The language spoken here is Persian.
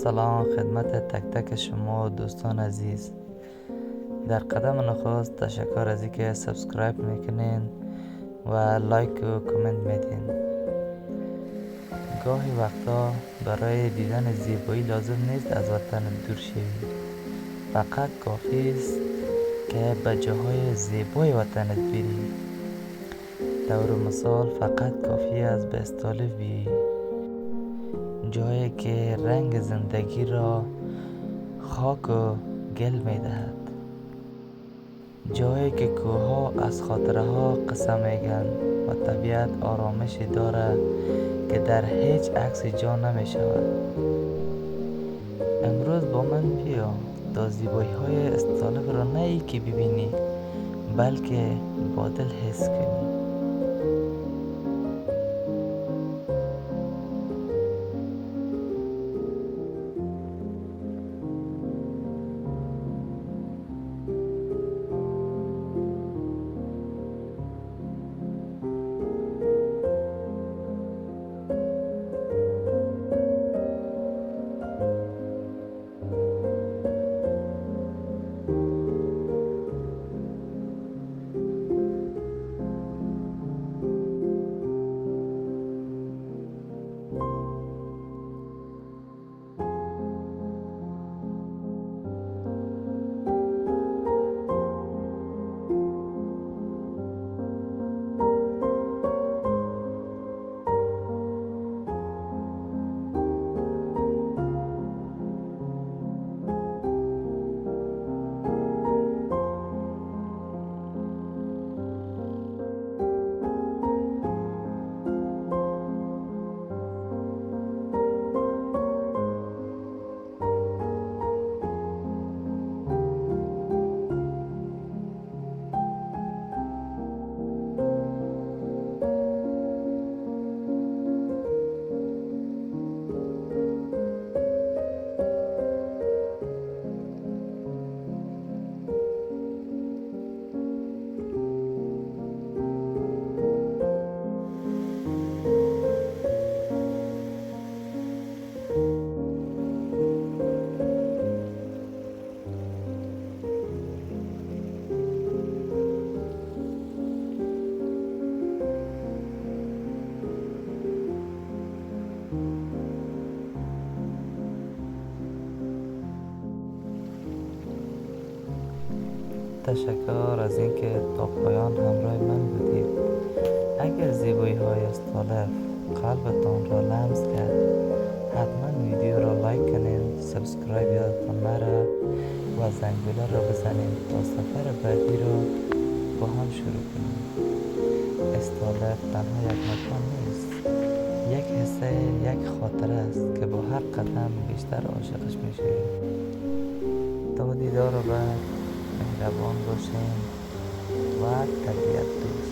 سلام خدمت تک تک شما دوستان عزیز. در قدم نخست تشکر از اینکه سابسکرایب میکنین و لایک و کامنت میدین. گاهی وقتا برای دیدن زیبایی لازم نیست از وطن دور شوی، فقط کافی است که به جاهای زیبای وطنت بری. دور مثال فقط کافی است به استالف بیایی، جایی که رنگ زندگی را خاک و گل می دهد، جایی که کوها از خاطره ها قصه میگن و طبیعت آرامشی داره که در هیچ عکس جا نمی شود. امروز با من بیا تا زیبایی های استالف را نه ای که ببینی بلکه با دل حس کنی. تشکر از اینکه تا پایان همراه من بودید. اگر زیبایی های استالف قلبتان را لمس کرد، حتما ویدیو را لایک کنین، سابسکرایب یادتان نره و زنگوله را بزنین تا سفر بعدی را با هم شروع کنیم. استالف تنها یک مکان نیست، یک حسه، یک خاطره است که با هر قدم بیشتر عاشقش میشویم. تا دیدار بعد، مهربان باشین و طبیعت دوست.